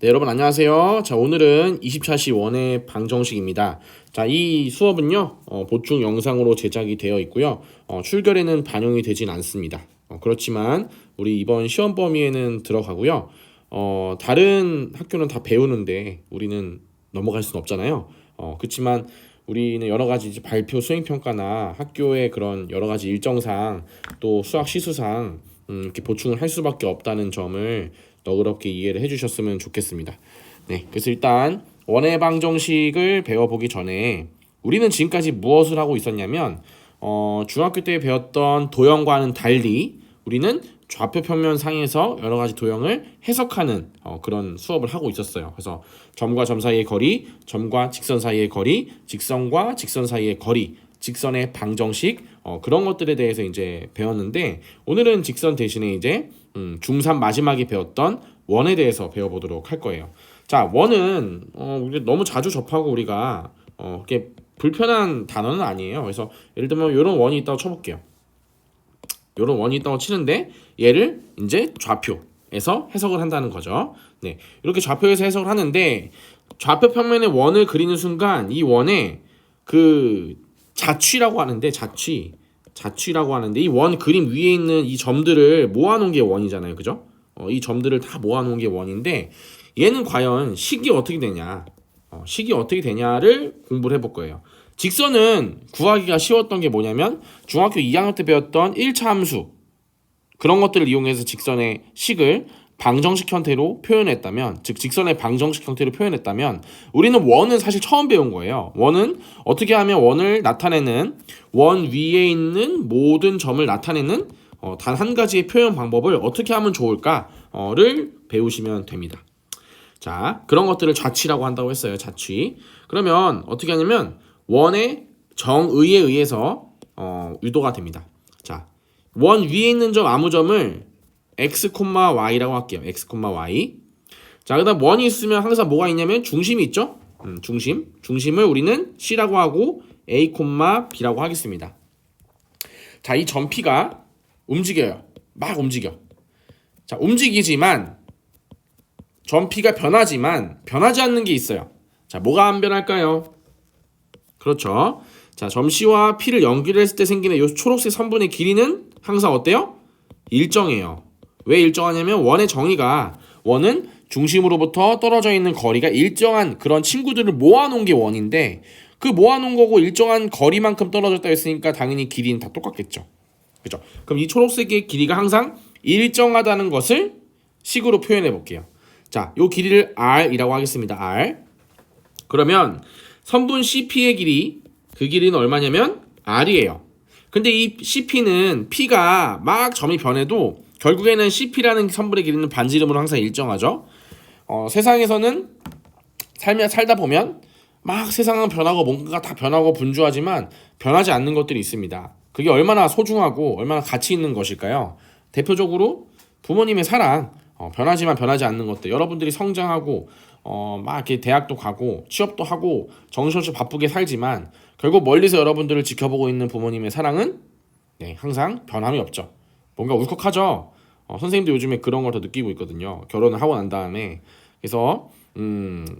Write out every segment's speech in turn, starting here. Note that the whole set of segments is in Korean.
네, 여러분 안녕하세요. 자, 오늘은 20차시 원의 방정식입니다. 자, 이 수업은요, 보충 영상으로 제작이 되어 있고요. 출결에는 반영이 되진 않습니다. 그렇지만 우리 이번 시험 범위에는 들어가고요. 다른 학교는 다 배우는데 우리는 넘어갈 수는 없잖아요. 그렇지만 우리는 여러 가지 이제 발표 수행평가나 학교의 그런 여러 가지 일정상 또 수학 시수상 이렇게 보충을 할 수밖에 없다는 점을 너그럽게 이해를 해주셨으면 좋겠습니다. 네, 그래서 일단 원의 방정식을 배워보기 전에 우리는 지금까지 무엇을 하고 있었냐면 중학교 때 배웠던 도형과는 달리 우리는 좌표 평면 상에서 여러 가지 도형을 해석하는 그런 수업을 하고 있었어요. 그래서 점과 점 사이의 거리, 점과 직선 사이의 거리, 직선과 직선 사이의 거리, 직선의 방정식 그런 것들에 대해서 이제 배웠는데 오늘은 직선 대신에 이제 중3 마지막에 배웠던 원에 대해서 배워보도록 할 거예요. 자, 원은 너무 자주 접하고 우리가 이렇게 불편한 단어는 아니에요. 그래서 예를 들면 이런 원이 있다고 쳐볼게요. 이런 원이 있다고 치는데 얘를 이제 좌표에서 해석을 한다는 거죠. 네, 이렇게 좌표에서 해석을 하는데 좌표 평면에 원을 그리는 순간 이 원에 그 자취라고 하는데 자취라고 하는데 이 원 그림 위에 있는 이 점들을 모아놓은 게 원이잖아요, 그죠? 이 점들을 다 모아놓은 게 원인데 얘는 과연 식이 어떻게 되냐? 식이 어떻게 되냐를 공부를 해볼 거예요. 직선은 구하기가 쉬웠던 게 뭐냐면 중학교 2학년 때 배웠던 1차 함수 그런 것들을 이용해서 직선의 식을 방정식 형태로 표현했다면, 즉 직선의 방정식 형태로 표현했다면 우리는 원은 사실 처음 배운 거예요. 원은 어떻게 하면 원을 나타내는 원 위에 있는 모든 점을 나타내는 단 한 가지의 표현 방법을 어떻게 하면 좋을까를 배우시면 됩니다. 자, 그런 것들을 좌취라고 한다고 했어요. 좌취. 그러면 어떻게 하냐면 원의 정의에 의해서 유도가 됩니다. 자, 원 위에 있는 점 아무 점을 x, y라고 할게요. x, y. 자, 그다음 원이 있으면 항상 뭐가 있냐면 중심이 있죠. 중심을 우리는 c라고 하고 a, b라고 하겠습니다. 자, 이 점 p가 움직여요. 막 움직여. 자, 움직이지만 점 p가 변하지만 변하지 않는 게 있어요. 자, 뭐가 안 변할까요? 그렇죠. 자, 점 C와 P를 연결했을 때 생기는 이 초록색 선분의 길이는 항상 어때요? 일정해요. 왜 일정하냐면 원의 정의가 원은 중심으로부터 떨어져 있는 거리가 일정한 그런 친구들을 모아놓은 게 원인데 그 모아놓은 거고 일정한 거리만큼 떨어졌다 했으니까 당연히 길이는 다 똑같겠죠. 그죠? 그럼 이 초록색의 길이가 항상 일정하다는 것을 식으로 표현해 볼게요. 자, 요 길이를 R이라고 하겠습니다. R. 그러면 선분 CP의 길이, 그 길이는 얼마냐면 R이에요. 근데 이 CP는 P가 막 점이 변해도 결국에는 CP라는 선분의 길이는 반지름으로 항상 일정하죠. 세상에서는 살다 보면 막 세상은 변하고 뭔가가 다 변하고 분주하지만 변하지 않는 것들이 있습니다. 그게 얼마나 소중하고 얼마나 가치 있는 것일까요? 대표적으로 부모님의 사랑, 변하지만 변하지 않는 것들. 여러분들이 성장하고 막 이렇게 대학도 가고 취업도 하고 정신없이 바쁘게 살지만 결국 멀리서 여러분들을 지켜보고 있는 부모님의 사랑은 항상 변함이 없죠. 뭔가 울컥하죠. 선생님도 요즘에 그런 걸 더 느끼고 있거든요. 결혼을 하고 난 다음에. 그래서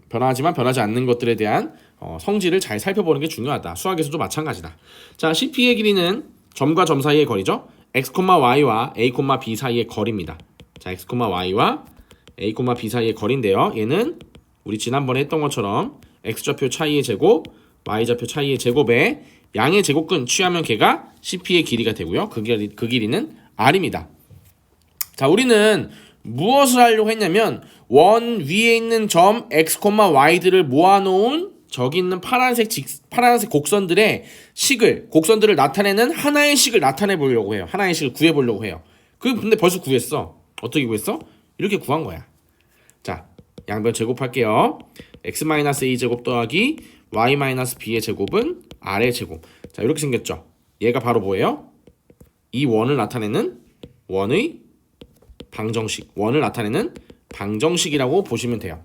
변하지만 변하지 않는 것들에 대한 성질을 잘 살펴보는 게 중요하다. 수학에서도 마찬가지다. 자, CP의 길이는 점과 점 사이의 거리죠. x, y와 a, b 사이의 거리입니다. 자, x, y와 a, b 사이의 거리인데요. 얘는 우리 지난번에 했던 것처럼 x좌표 차이의 제곱, y좌표 차이의 제곱에 양의 제곱근 취하면 걔가 CP의 길이가 되고요. 그 길이는 R입니다. 자, 우리는 무엇을 하려고 했냐면 원 위에 있는 점 x, y들을 모아놓은 저기 있는 파란색 곡선들의 곡선들을 나타내는 하나의 식을 나타내 보려고 해요. 하나의 식을 구해 보려고 해요. 근데 벌써 구했어. 어떻게 구했어? 이렇게 구한 거야. 자, 양변 제곱할게요. x-a 제곱 더하기 y-b의 제곱은 r의 제곱. 자, 이렇게 생겼죠. 얘가 바로 뭐예요? 이 원을 나타내는 원의 방정식. 원을 나타내는 방정식이라고 보시면 돼요.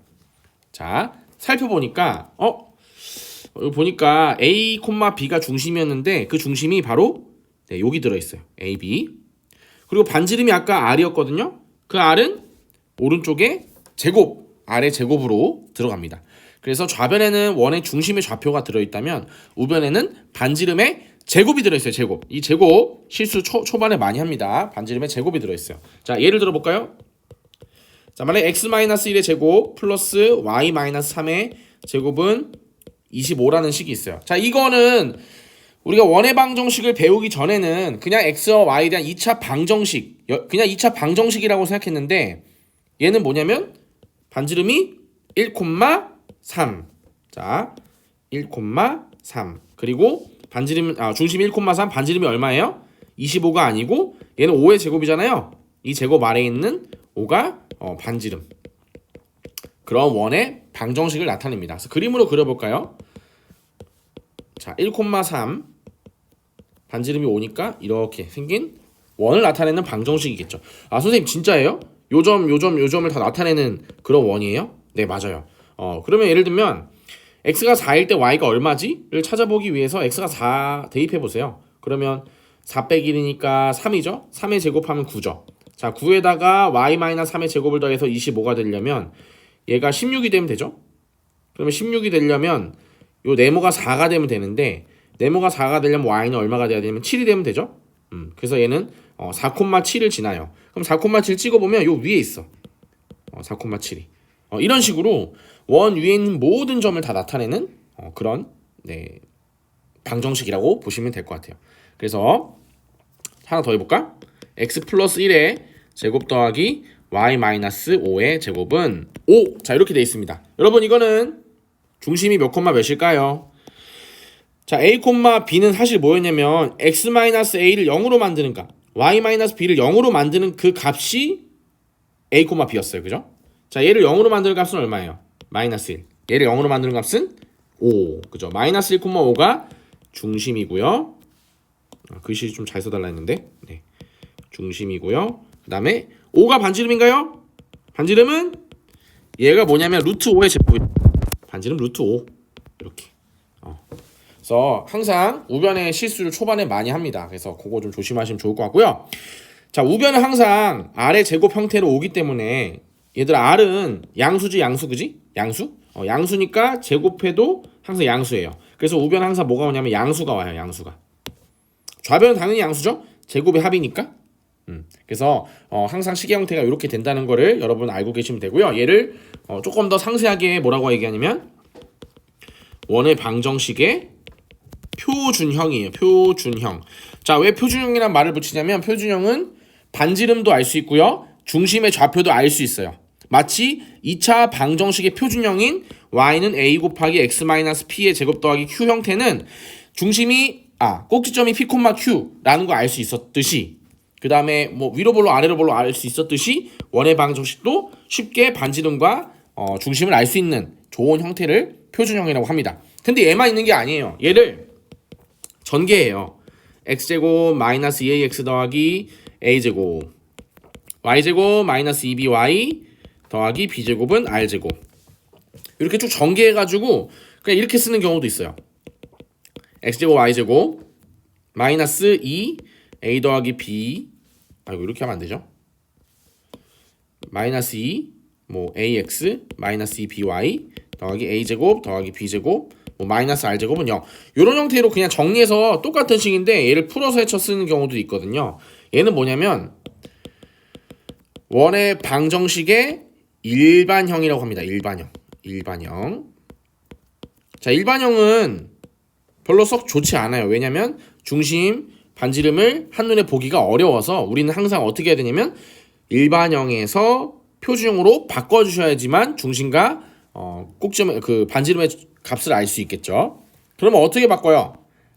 자, 살펴보니까 보니까 a, b가 중심이었는데 그 중심이 바로 여기 들어있어요. a, b. 그리고 반지름이 아까 r이었거든요. 그 r은 오른쪽에 제곱 아래 제곱으로 들어갑니다. 그래서 좌변에는 원의 중심의 좌표가 들어있다면 우변에는 반지름의 제곱이 들어있어요. 제곱. 이 제곱 실수 초반에 많이 합니다. 반지름의 제곱이 들어있어요. 자, 예를 들어볼까요? 자, 만약에 x-1의 제곱 플러스 y-3의 제곱은 25라는 식이 있어요. 자, 이거는 우리가 원의 방정식을 배우기 전에는 그냥 x와 y에 대한 2차 방정식, 그냥 2차 방정식이라고 생각했는데 얘는 뭐냐면 반지름이 1,3. 자, 1,3. 그리고 중심 1,3, 반지름이 얼마예요? 25가 아니고 얘는 5의 제곱이잖아요. 이 제곱 아래에 있는 5가 반지름. 그런 원의 방정식을 나타냅니다. 그래서 그림으로 그려볼까요? 자, 1,3 반지름이 5니까 이렇게 생긴 원을 나타내는 방정식이겠죠. 아, 선생님 진짜예요? 요점을 다 나타내는 그런 원이에요? 네, 맞아요. 그러면 예를 들면 x가 4일 때 y가 얼마지?를 찾아보기 위해서 x가 4 대입해보세요. 그러면 4 빼기 1이니까 3이죠? 3의 제곱하면 9죠. 자, 9에다가 y-3의 제곱을 더해서 25가 되려면 얘가 16이 되면 되죠? 그러면 16이 되려면 요 네모가 4가 되면 되는데 네모가 4가 되려면 y는 얼마가 돼야 되냐면 7이 되면 되죠? 그래서 얘는 4,7을 지나요. 그럼 4,7 찍어보면 요 위에 있어. 4,7이. 이런 식으로 원 위에 있는 모든 점을 다 나타내는 그런 방정식이라고 보시면 될 것 같아요. 그래서 하나 더 해볼까? x 플러스 1의 제곱 더하기 y-5의 제곱은 5. 자, 이렇게 되어 있습니다. 여러분 이거는 중심이 몇 콤마 몇일까요? 자, a, b는 사실 뭐였냐면 x-a를 0으로 만드는 값, y-b를 0으로 만드는 그 값이 a, b였어요. 그죠? 자, 얘를 0으로 만드는 값은 얼마예요? 마이너스 1. 얘를 0으로 만드는 값은 5. 그죠? 마이너스 1,5가 중심이고요. 글씨 좀 잘 써달라 했는데. 네. 중심이고요. 그 다음에 5가 반지름인가요? 반지름은 얘가 뭐냐면 루트 5의 제곱이에요. 반지름 루트 5. 이렇게. 그래서 항상 우변의 실수를 초반에 많이 합니다. 그래서 그거 좀 조심하시면 좋을 것 같고요. 자, 우변은 항상 R의 제곱 형태로 오기 때문에 얘들아 R은 양수지 양수 그지? 양수? 양수니까 제곱해도 항상 양수예요. 그래서 우변은 항상 뭐가 오냐면 양수가 와요. 양수가. 좌변은 당연히 양수죠? 제곱의 합이니까. 그래서 항상 식의 형태가 이렇게 된다는 거를 여러분 알고 계시면 되고요. 얘를 조금 더 상세하게 뭐라고 얘기하냐면 원의 방정식의 표준형이에요. 표준형. 자, 왜 표준형이란 말을 붙이냐면 표준형은 반지름도 알 수 있고요. 중심의 좌표도 알 수 있어요. 마치 2차 방정식의 표준형인 y는 a 곱하기 x-p의 제곱 더하기 q 형태는 중심이 꼭지점이 p, q라는 거 알 수 있었듯이 그 다음에 뭐 위로 볼로 아래로 볼로 알 수 있었듯이 원의 방정식도 쉽게 반지름과 중심을 알 수 있는 좋은 형태를 표준형이라고 합니다. 근데 얘만 있는 게 아니에요. 얘를 전개해요. x제곱 마이너스 2ax 더하기 a제곱 y제곱 마이너스 2by 더하기 b제곱은 r제곱 이렇게 쭉 전개해가지고 그냥 이렇게 쓰는 경우도 있어요. x제곱 y제곱 마이너스 2a 더하기 b 이렇게 하면 안 되죠. 마이너스 2 ax 마이너스 2by 더하기 a제곱 더하기 b제곱 마이너스 r제곱은 0. 이런 형태로 그냥 정리해서 똑같은 식인데 얘를 풀어서 해쳐 쓰는 경우도 있거든요. 얘는 뭐냐면 원의 방정식의 일반형이라고 합니다. 일반형. 자, 일반형은 별로 썩 좋지 않아요. 왜냐면 중심, 반지름을 한눈에 보기가 어려워서 우리는 항상 어떻게 해야 되냐면 일반형에서 표준형으로 바꿔주셔야지만 중심과 꼭지점 그 반지름의 값을 알 수 있겠죠. 그러면 어떻게 바꿔요?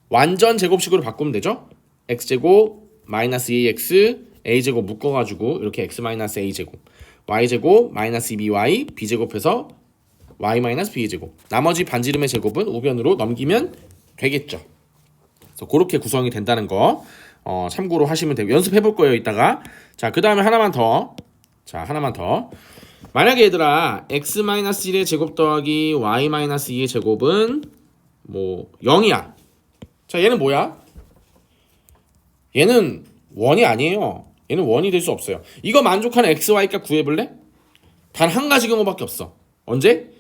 완전 제곱식으로 바꾸면 되죠. x제곱 마이너스 2ax a제곱 묶어가지고 이렇게 x 마이너스 a제곱 y제곱 마이너스 2by b제곱해서 y 마이너스 b제곱 나머지 반지름의 제곱은 우변으로 넘기면 되겠죠. 그래서 그렇게 구성이 된다는 거 참고로 하시면 되고 연습해 볼 거예요 이따가. 자, 그 다음에 하나만 더. 만약에 얘들아 x-1의 제곱 더하기 y-2의 제곱은 0이야. 자, 얘는 뭐야? 얘는 원이 아니에요. 얘는 원이 될 수 없어요. 이거 만족하는 x, y값 구해볼래? 단 한 가지 경우밖에 없어. 언제?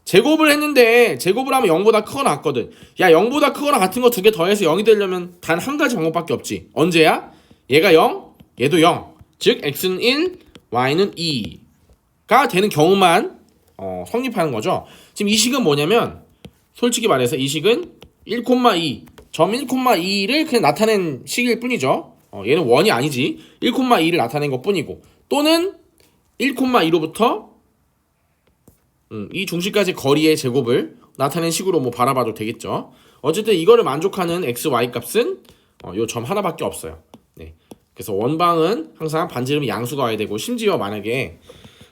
제곱을 했는데 제곱을 하면 0보다 크거나 같거든. 야 0보다 크거나 같은 거 두 개 더해서 0이 되려면 단 한 가지 방법밖에 없지. 언제야? 얘가 0, 얘도 0. 즉 x는 1, y는 2가 되는 경우만 성립하는 거죠. 지금 이 식은 뭐냐면 솔직히 말해서 이 식은 1,2 점 1,2를 그냥 나타낸 식일 뿐이죠. 얘는 원이 아니지. 1,2를 나타낸 것 뿐이고 또는 1,2로부터 이 중심까지 거리의 제곱을 나타낸 식으로 뭐 바라봐도 되겠죠. 어쨌든 이거를 만족하는 x, y 값은 요 점 하나밖에 없어요. 네. 그래서 원방은 항상 반지름이 양수가 와야 되고 심지어 만약에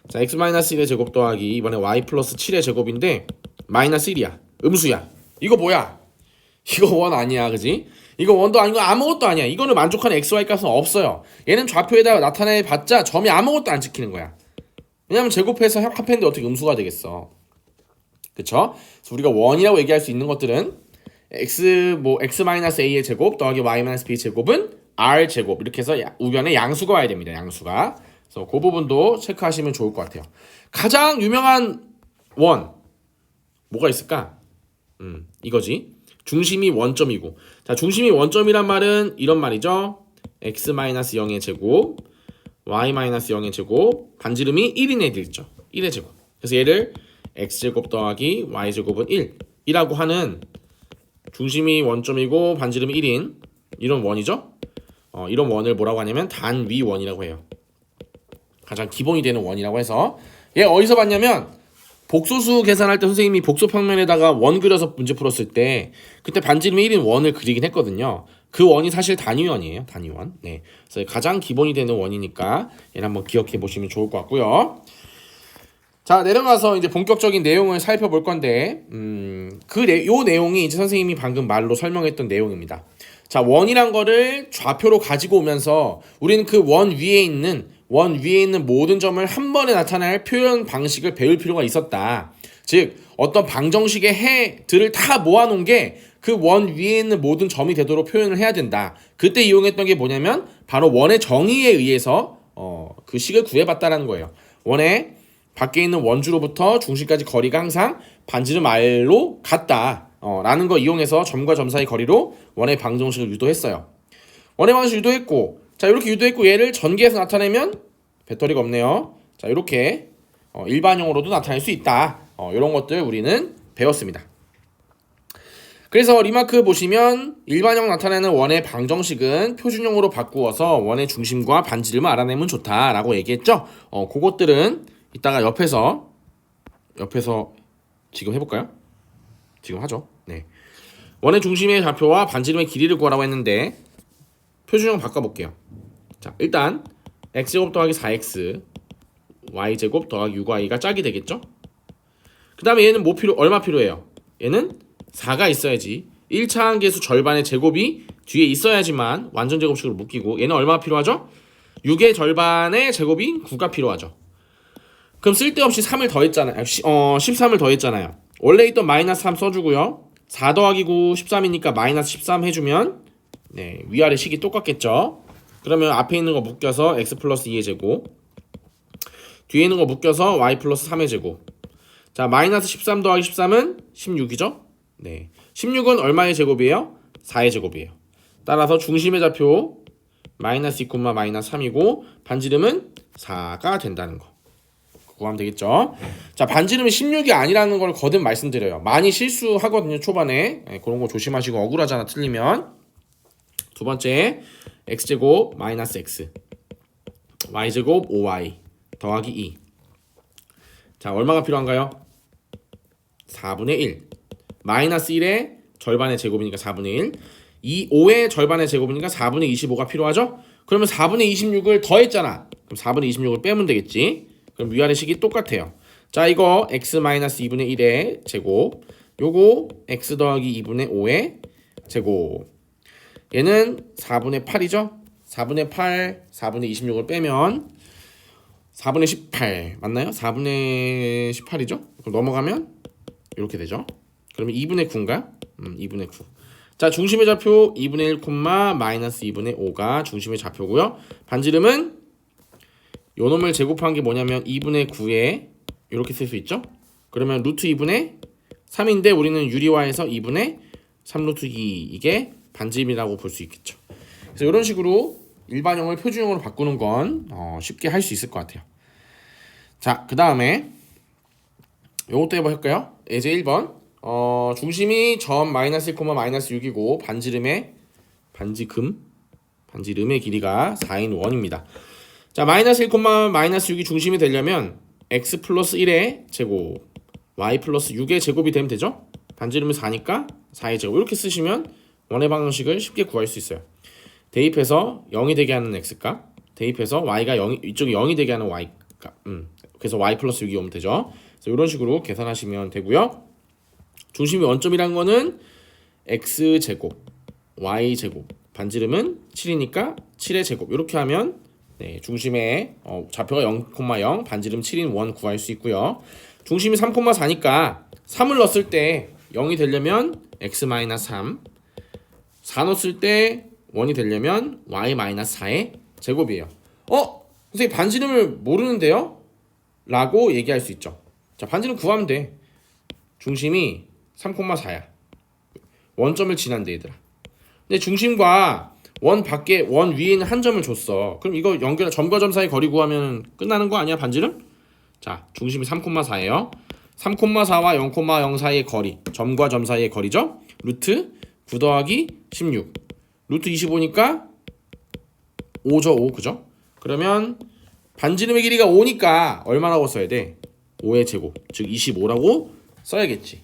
자 x-1의 제곱 더하기 이번에 y 플러스 7의 제곱인데 마이너스 1이야. 음수야. 이거 뭐야? 이거 원 아니야, 그지? 이거 원도 아니고 아무것도 아니야. 이거는 만족하는 x, y 값은 없어요. 얘는 좌표에다가 나타내봤자 점이 아무것도 안 찍히는 거야. 왜냐면 제곱해서 합했는데 어떻게 음수가 되겠어? 그쵸? 그래서 우리가 원이라고 얘기할 수 있는 것들은 x-a의 제곱 더하기 y-b의 제곱은 r 제곱 이렇게 해서 우변에 양수가 와야 됩니다. 양수가. 그래서 그 부분도 체크하시면 좋을 것 같아요. 가장 유명한 원 뭐가 있을까? 이거지. 중심이 원점이고. 자, 중심이 원점이란 말은 이런 말이죠. x-0의 제곱 y-0의 제곱 반지름이 1인 애들 있죠. 1의 제곱. 그래서 얘를 x제곱 더하기 y제곱은 1이라고 하는 중심이 원점이고 반지름이 1인 이런 원이죠. 이런 원을 뭐라고 하냐면 단위원이라고 해요. 가장 기본이 되는 원이라고 해서 얘 어디서 봤냐면 복소수 계산할 때 선생님이 복소평면에다가 원 그려서 문제 풀었을 때 그때 반지름이 1인 원을 그리긴 했거든요. 그 원이 사실 단위원이에요. 단위원. 네. 그래서 가장 기본이 되는 원이니까 얘를 한번 기억해 보시면 좋을 것 같고요. 자, 내려가서 이제 본격적인 내용을 살펴볼 건데 요 내용이 이제 선생님이 방금 말로 설명했던 내용입니다. 자, 원이란 거를 좌표로 가지고 오면서 우리는 그 원 위에 있는 모든 점을 한 번에 나타낼 표현 방식을 배울 필요가 있었다. 즉 어떤 방정식의 해들을 다 모아놓은 게 그 원 위에 있는 모든 점이 되도록 표현을 해야 된다. 그때 이용했던 게 뭐냐면 바로 원의 정의에 의해서 그 식을 구해봤다라는 거예요. 원의 밖에 있는 원주로부터 중심까지 거리가 항상 반지름 r로 같다. 라는 거 이용해서 점과 점 사이 거리로 원의 방정식을 유도했어요. 원의 방정식 유도했고 자 이렇게 유도했고 얘를 전개해서 나타내면 배터리가 없네요. 자 이렇게 일반형으로도 나타낼 수 있다. 이런 것들 우리는 배웠습니다. 그래서 리마크 보시면 일반형 나타내는 원의 방정식은 표준형으로 바꾸어서 원의 중심과 반지름을 알아내면 좋다라고 얘기했죠. 그것들은 이따가 옆에서 지금 해볼까요? 지금 하죠. 네. 원의 중심의 좌표와 반지름의 길이를 구하라고 했는데 표준형 바꿔볼게요. 자, 일단 x제곱 더하기 4x y제곱 더하기 6y가 짝이 되겠죠? 그 다음에 얘는 얼마 필요해요? 얘는 4가 있어야지 1차 함계수 절반의 제곱이 뒤에 있어야지만 완전 제곱식으로 묶이고 얘는 얼마 필요하죠? 6의 절반의 제곱이 9가 필요하죠. 그럼 쓸데없이 3을 더했잖아요. 13을 더했잖아요. 원래 있던 마이너스 3 써주고요. 4 더하기 9 13이니까 마이너스 13 해주면 네, 위아래 식이 똑같겠죠. 그러면 앞에 있는 거 묶여서 x 플러스 2의 제곱 뒤에 있는 거 묶여서 y 플러스 3의 제곱 자 마이너스 13 더하기 13은 16이죠. 네, 16은 얼마의 제곱이에요? 4의 제곱이에요. 따라서 중심의 좌표 마이너스 2, 마이너스 3이고 반지름은 4가 된다는 거 구하면 되겠죠. 자 반지름이 16이 아니라는 걸 거듭 말씀드려요. 많이 실수하거든요 초반에. 네, 그런 거 조심하시고 억울하잖아 틀리면. 두 번째 x제곱 마이너스 x y제곱 5y 더하기 2 자 얼마가 필요한가요? 4분의 1 마이너스 1의 절반의 제곱이니까 4분의 1 5의 절반의 제곱이니까 4분의 25가 필요하죠? 그러면 4분의 26을 더했잖아. 그럼 4분의 26을 빼면 되겠지. 그럼 위아래 식이 똑같아요. 자 이거 x-2분의 1의 제곱 요거 x 더하기 2분의 5의 제곱 얘는 4분의 8이죠? 4분의 8, 4분의 26을 빼면 4분의 18 맞나요? 4분의 18이죠? 그럼 넘어가면 이렇게 되죠. 그러면 2분의 9인가? 2분의 9. 자 중심의 좌표 2분의 1, 마이너스 2분의 5가 중심의 좌표고요. 반지름은 요 놈을 제곱한 게 뭐냐면 2분의 9에 이렇게 쓸 수 있죠? 그러면 루트 2분의 3인데 우리는 유리화해서 2분의 3 루트 2 이게 반지름이라고 볼 수 있겠죠. 그래서 이런 식으로 일반형을 표준형으로 바꾸는 건 쉽게 할 수 있을 것 같아요. 자, 그 다음에 요것도 해볼까요? 예제 1번 중심이 점 마이너스 1, 마이너스 6이고 반지름의 길이가 4인 원입니다. 자, 마이너스 1, 마이너스 6이 중심이 되려면 x 플러스 1의 제곱, y 플러스 6의 제곱이 되면 되죠? 반지름이 4니까 4의 제곱. 이렇게 쓰시면 원의 방정식을 쉽게 구할 수 있어요. 대입해서 0이 되게 하는 x값, 대입해서 y가 0, 이쪽이 0이 되게 하는 y값. 그래서 y 플러스 6이 오면 되죠. 그래서 이런 식으로 계산하시면 되고요. 중심이 원점이란 거는 x제곱, y제곱, 반지름은 7이니까 7의 제곱. 이렇게 하면 중심의 좌표가 0,0, 반지름 7인 원 구할 수 있고요. 중심이 3,4니까 3을 넣었을 때 0이 되려면 x-3, 4 넣었을 때 1이 되려면 y-4의 제곱이에요. 선생님 반지름을 모르는데요? 라고 얘기할 수 있죠. 자, 반지름 구하면 돼. 중심이 3,4야. 원점을 지난데 얘들아. 근데 중심과 원 위에 있는 한 점을 줬어. 그럼 이거 점과 점 사이 거리 구하면 끝나는 거 아니야, 반지름? 자, 중심이 3,4예요. 3,4와 0,0 사이의 거리, 점과 점 사이의 거리죠. 루트 9 더하기 16. 루트 25니까 5죠, 5. 그죠? 그러면 반지름의 길이가 5니까 얼마라고 써야 돼? 5의 제곱, 즉 25라고 써야겠지.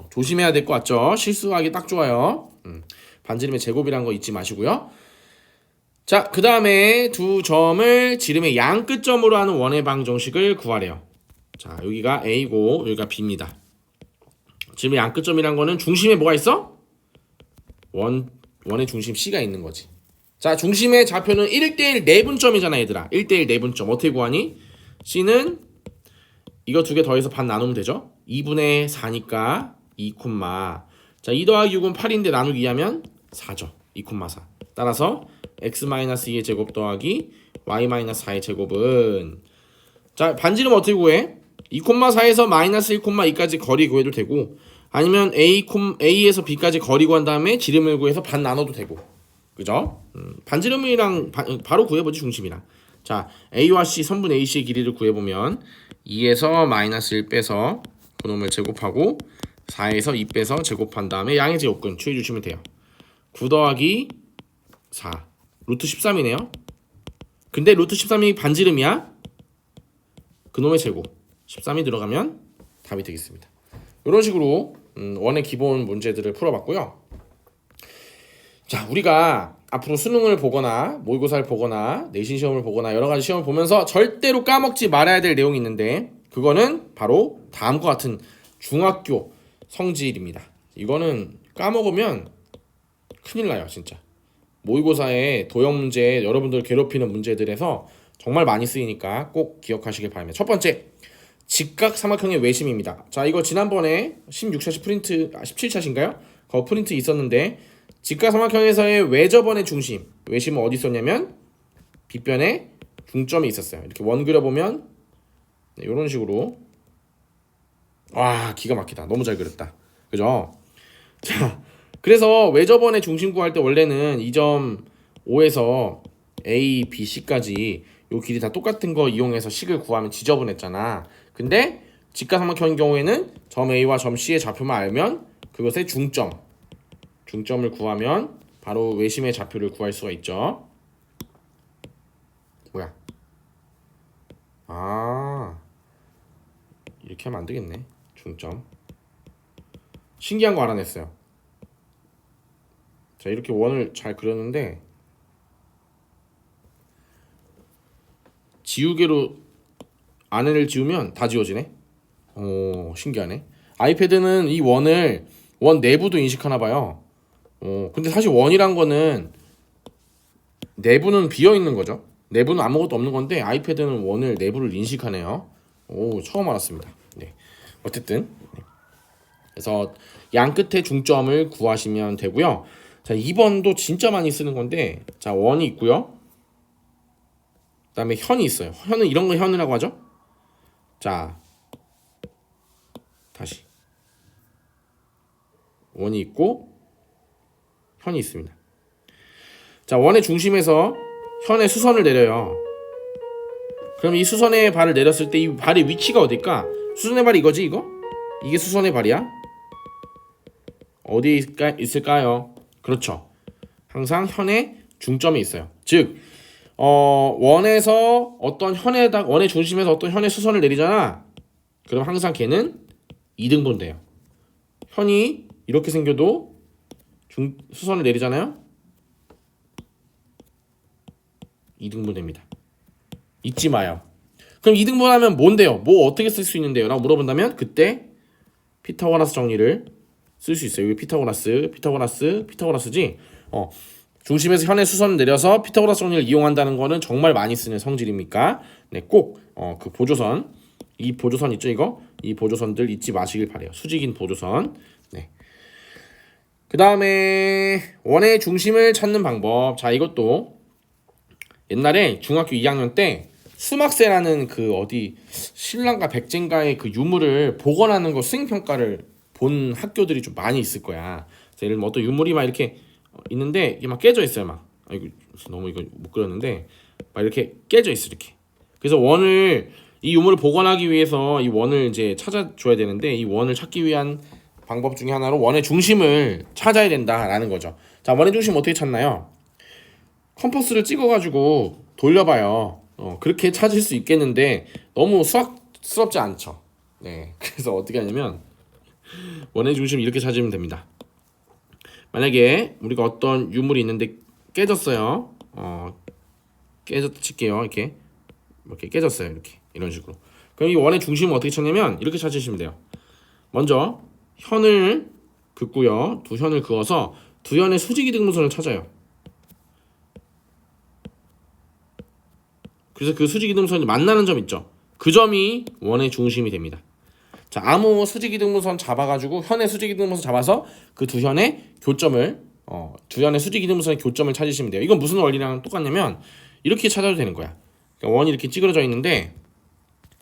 조심해야 될 것 같죠? 실수하기 딱 좋아요. 반지름의 제곱이란 거 잊지 마시고요. 자, 그 다음에 두 점을 지름의 양 끝점으로 하는 원의 방정식을 구하래요. 자, 여기가 A고 여기가 B입니다. 지름의 양 끝점이란 거는 중심에 뭐가 있어? 원의 중심 C가 있는 거지. 자, 중심의 좌표는 1대1 내분점이잖아, 얘들아. 1대1 내분점. 어떻게 구하니? C는 이거 두 개 더해서 반 나누면 되죠? 2분의 4니까 2, 자, 2 더하기 6은 8인데 나누기 2하면 4죠. 2,4. 따라서 x-2의 제곱 더하기 y-4의 제곱은, 자, 반지름 어떻게 구해? 2,4에서 마이너스 1,2까지 거리 구해도 되고, 아니면 A에서 B까지 거리 구한 다음에 지름을 구해서 반 나눠도 되고, 그죠? 반지름이랑 바로 구해보지, 중심이랑. 자, A와 C, 선분 AC의 길이를 구해보면 2에서 마이너스 1 빼서 그놈을 제곱하고 4에서 2 빼서 제곱한 다음에 양의 제곱근 추해주시면 돼요. 9 더하기 4 루트 13이네요. 근데 루트 13이 반지름이야. 그놈의 제곱 13이 들어가면 답이 되겠습니다. 이런 식으로 원의 기본 문제들을 풀어봤고요. 자, 우리가 앞으로 수능을 보거나 모의고사를 보거나 내신 시험을 보거나 여러 가지 시험을 보면서 절대로 까먹지 말아야 될 내용이 있는데, 그거는 바로 다음과 같은 중학교 성질입니다. 이거는 까먹으면 큰일 나요, 진짜. 모의고사에 도형 문제, 여러분들 괴롭히는 문제들에서 정말 많이 쓰이니까 꼭 기억하시길 바랍니다. 첫 번째, 직각삼각형의 외심입니다. 자, 이거 지난번에 16차시 프린트, 17차신가요? 거 프린트 있었는데, 직각삼각형에서의 외접원의 중심, 외심은 어디 있었냐면 빗변에 중점이 있었어요. 이렇게 원 그려보면 이런 식으로, 와, 기가 막히다. 너무 잘 그렸다. 그죠? 자, 그래서 외접원의 중심 구할 때 원래는 이 점 O에서 A, B, C까지 요 길이 다 똑같은 거 이용해서 식을 구하면 지저분했잖아. 근데 직각삼각형인 경우에는 점 A와 점 C의 좌표만 알면 그것의 중점을 구하면 바로 외심의 좌표를 구할 수가 있죠. 뭐야? 이렇게 하면 안 되겠네. 중점. 신기한 거 알아냈어요. 자, 이렇게 원을 잘 그렸는데 지우개로 안에를 지우면 다 지워지네. 신기하네. 아이패드는 이 원을 원 내부도 인식하나 봐요. 근데 사실 원이란 거는 내부는 비어 있는 거죠. 내부는 아무것도 없는 건데 아이패드는 원을 내부를 인식하네요. 처음 알았습니다. 네. 어쨌든 그래서 양 끝에 중점을 구하시면 되고요. 자, 2번도 진짜 많이 쓰는 건데, 자, 원이 있고요. 그다음에 현이 있어요. 현은 이런 거 현이라고 하죠. 자, 원이 있고 현이 있습니다. 자, 원의 중심에서 현의 수선을 내려요. 그럼 이 수선의 발을 내렸을 때 이 발의 위치가 어딜까? 수선의 발이 이거지, 이거? 이게 수선의 발이야? 어디에 있을까요? 그렇죠. 항상 현의 중점에 있어요. 즉, 원에서 어떤 원의 중심에서 어떤 현의 수선을 내리잖아. 그럼 항상 걔는 2등분 돼요. 현이 이렇게 생겨도 수선을 내리잖아요. 2등분 됩니다. 잊지 마요. 그럼 2등분 하면 뭔데요? 뭐 어떻게 쓸 수 있는데요? 라고 물어본다면 그때 피타고라스 정리를 쓸 수 있어요. 여기 피타고라스지. 중심에서 현의 수선을 내려서 피타고라스 정리를 이용한다는 거는 정말 많이 쓰는 성질입니까? 네, 꼭 그 보조선, 이 보조선 있죠, 이거? 이 보조선들 잊지 마시길 바래요. 수직인 보조선. 네. 그 다음에 원의 중심을 찾는 방법. 자, 이것도 옛날에 중학교 2학년 때 수막세라는 그 어디 신라인가 백제인가의 그 유물을 복원하는 거 수행평가를 본 학교들이 좀 많이 있을 거야. 예를 들면 어떤 유물이 막 이렇게 있는데 이게 막 깨져 있어요. 막 이거 너무 이거 못 그렸는데 막 이렇게 깨져 있어 이렇게. 그래서 이 유물을 복원하기 위해서 이 원을 이제 찾아줘야 되는데 이 원을 찾기 위한 방법 중에 하나로 원의 중심을 찾아야 된다라는 거죠. 자, 원의 중심 어떻게 찾나요? 컴퍼스를 찍어가지고 돌려봐요. 그렇게 찾을 수 있겠는데 너무 수학스럽지 않죠. 네, 그래서 어떻게 하냐면 원의 중심 이렇게 찾으면 됩니다. 만약에 우리가 어떤 유물이 있는데 깨졌어요. 깨졌다 칠게요. 이렇게 깨졌어요. 이런 식으로. 그럼 이 원의 중심은 어떻게 찾냐면 이렇게 찾으시면 돼요. 먼저 현을 긋고요. 두 현을 그어서 두 현의 수직이등분선을 찾아요. 그래서 그 수직이등분선이 만나는 점 있죠. 그 점이 원의 중심이 됩니다. 자, 아무 수직이등분선 잡아가지고 현의 수직이등분선 잡아서 그 두 현의 교점을 두 현의 수직이등분선의 교점을 찾으시면 돼요. 이건 무슨 원리랑 똑같냐면 이렇게 찾아도 되는 거야. 그러니까 원이 이렇게 찌그러져 있는데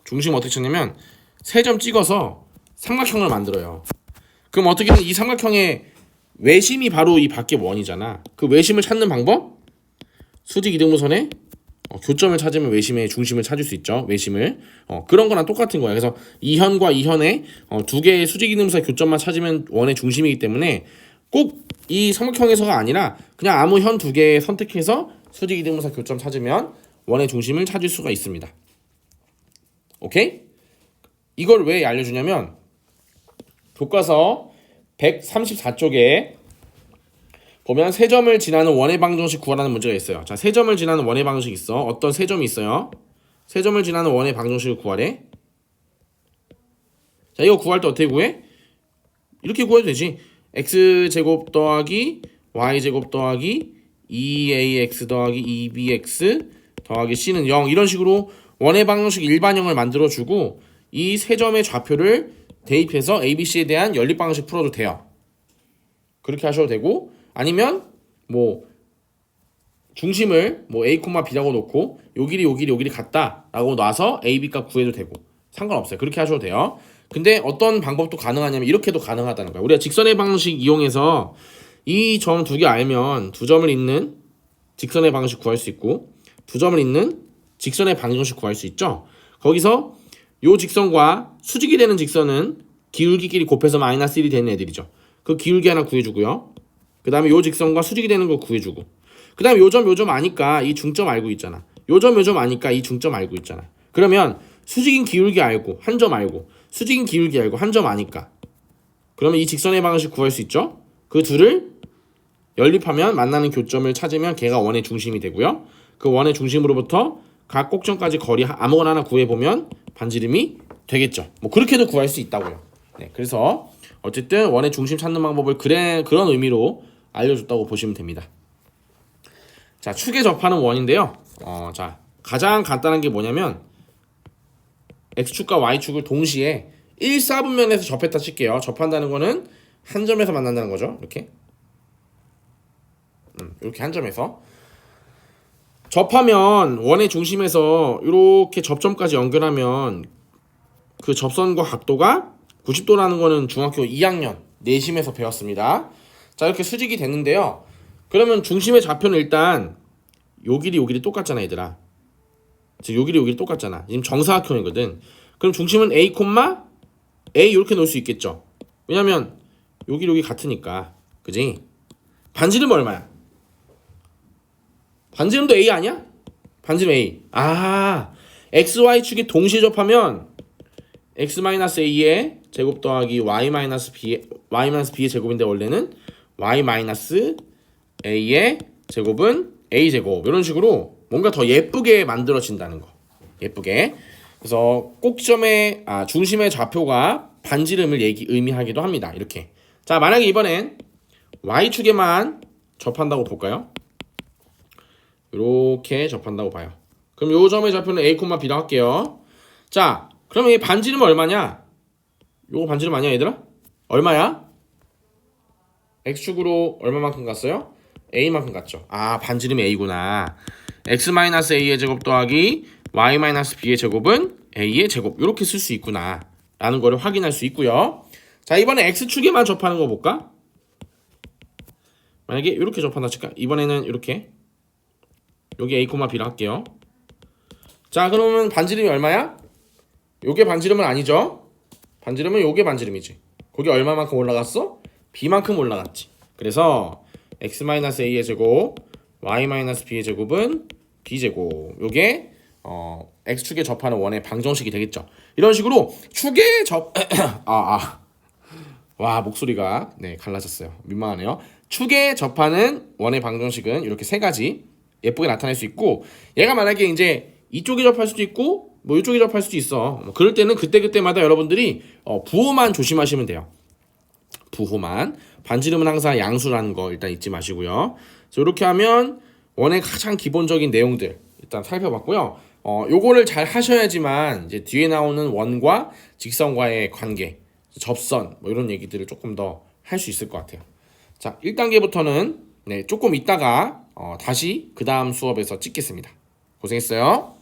중심 어떻게 찾냐면 세 점 찍어서 삼각형을 만들어요. 그럼 어떻게든 이 삼각형의 외심이 바로 이 밖에 원이잖아. 그 외심을 찾는 방법? 수직이등분선의 교점을 찾으면 외심의 중심을 찾을 수 있죠. 외심을. 그런 거랑 똑같은 거예요. 그래서 이 현과 이 현의 두 개의 수직이등분선의 교점만 찾으면 원의 중심이기 때문에 꼭 이 삼각형에서가 아니라 그냥 아무 현 두 개 선택해서 수직이등분선 교점 찾으면 원의 중심을 찾을 수가 있습니다. 오케이? 이걸 왜 알려주냐면 교과서 134쪽에 보면 세 점을 지나는 원의 방정식 구하라는 문제가 있어요. 자, 세 점을 지나는 원의 방정식 있어. 어떤 세 점이 있어요? 세 점을 지나는 원의 방정식을 구하래. 자, 이거 구할 때 어떻게 구해? 이렇게 구해도 되지. x제곱 더하기 y제곱 더하기 2ax 더하기 2bx 더하기 c는 0 이런 식으로 원의 방정식 일반형을 만들어주고 이 세 점의 좌표를 대입해서 abc에 대한 연립방정식 풀어도 돼요. 그렇게 하셔도 되고 아니면 뭐 중심을 뭐 a, b라고 놓고 요 길이 같다라고 놔서 a, b 값 구해도 되고 상관없어요. 그렇게 하셔도 돼요. 근데 어떤 방법도 가능하냐면 이렇게도 가능하다는 거예요. 우리가 직선의 방식 이용해서 이 점 두 개 알면 두 점을 잇는 직선의 방식 구할 수 있고 두 점을 잇는 직선의 방정식 구할 수 있죠. 거기서 요 직선과 수직이 되는 직선은 기울기끼리 곱해서 마이너스 1이 되는 애들이죠. 그 기울기 하나 구해주고요. 그 다음에 요 직선과 수직이 되는 거 구해주고 그 다음에 요 점 아니까 이 중점 알고 있잖아. 요 점 아니까 이 중점 알고 있잖아. 그러면 수직인 기울기 알고 한 점 알고 수직인 기울기 알고 한 점 아니까 그러면 이 직선의 방식 구할 수 있죠. 그 둘을 연립하면 만나는 교점을 찾으면 걔가 원의 중심이 되고요. 그 원의 중심으로부터 각 꼭점까지 거리 아무거나 하나 구해보면 반지름이 되겠죠. 뭐 그렇게도 구할 수 있다고요. 네, 그래서 어쨌든 원의 중심 찾는 방법을 그런 의미로 알려줬다고 보시면 됩니다. 자, 축에 접하는 원인데요. 자, 가장 간단한 게 뭐냐면 x축과 y축을 동시에 1,4분면에서 접했다 칠게요. 접한다는 거는 한 점에서 만난다는 거죠. 이렇게 한 점에서 접하면 원의 중심에서 이렇게 접점까지 연결하면 그 접선과 각도가 90도라는 거는 중학교 2학년 내심에서 배웠습니다. 자, 이렇게 수직이 됐는데요. 그러면 중심의 좌표는 일단 요 길이 똑같잖아, 얘들아. 지금 요 길이 똑같잖아. 지금 정사각형이거든. 그럼 중심은 A, A 이렇게 놓을 수 있겠죠. 왜냐면 여기 같으니까. 그지? 반지름 얼마야? 반지름도 A 아니야? 반지름 A. 아, XY축이 동시에 접하면 X-A의 제곱 더하기 Y-B의 제곱인데 원래는 Y-A의 제곱은 A제곱. 이런 식으로 뭔가 더 예쁘게 만들어진다는 거. 예쁘게. 그래서 꼭점의 중심의 좌표가 반지름을 의미하기도 합니다. 이렇게. 자, 만약에 이번엔 Y축에만 접한다고 볼까요? 이렇게 접한다고 봐요. 그럼 요 점의 좌표는 A, B라고 할게요. 자, 그러면 이 반지름은 얼마냐? 요거 반지름 아니야, 얘들아? 얼마야? X축으로 얼마만큼 갔어요? A만큼 갔죠. 아, 반지름이 A구나. X-A의 제곱 더하기 Y-B의 제곱은 A의 제곱. 이렇게 쓸 수 있구나 라는 거를 확인할 수 있고요. 자, 이번에 X축에만 접하는 거 볼까? 만약에 이렇게 접한다 칠까? 이번에는 이렇게 여기 A, B로 할게요. 자, 그러면 반지름이 얼마야? 요게 반지름은 아니죠? 반지름은 요게 반지름이지. 거기 얼마만큼 올라갔어? B만큼 올라갔지. 그래서 X-A의 제곱 Y-B의 제곱은 B제곱. 요게 X축에 접하는 원의 방정식이 되겠죠. 이런 식으로 축에 와, 목소리가 갈라졌어요. 민망하네요. 축에 접하는 원의 방정식은 이렇게 세 가지 예쁘게 나타낼 수 있고, 얘가 만약에 이제 이쪽에 접할 수도 있고 뭐 이쪽에 접할 수도 있어. 뭐 그럴 때는 그때마다 여러분들이 부호만 조심하시면 돼요. 부호만. 반지름은 항상 양수라는 거 일단 잊지 마시고요. 그래서 이렇게 하면 원의 가장 기본적인 내용들 일단 살펴봤고요. 요거를 잘 하셔야지만 이제 뒤에 나오는 원과 직선과의 관계, 접선 뭐 이런 얘기들을 조금 더 할 수 있을 것 같아요. 자, 1단계부터는 조금 있다가 다시 그 다음 수업에서 찍겠습니다. 고생했어요.